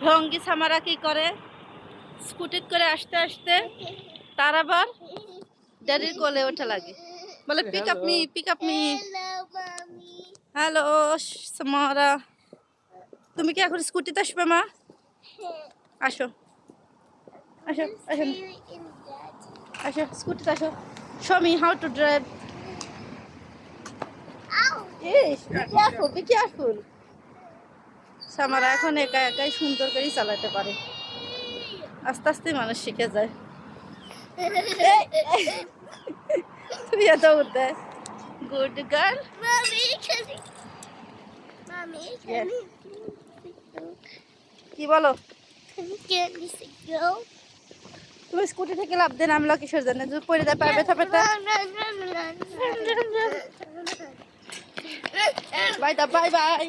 ভঙ্গি সামারা কি করে স্কুটি করে আসতে আসতে তার আবার ড্যাডির কোলে ওঠা লাগে, বলে pick up me pick up me. Hello Samara, তুমি কি এখন স্কুটিতে আসবে মা? আসো আসো আসো আসো স্কুটিতে আসো, show me how to drive. Be careful. Samara এখন একা একাই সুন্দর করে চালাতে পারে, আস্তে আস্তে মানুষ শিখে যায়। তুমি এত উঠতে গুড গার্ল। কি বলো? তুমি স্কুটি থেকে লাভ দিয়ে নামলো কিসের জন্য? যদি পড়ে যায় পারবে থাপেটা। Bye the bye by.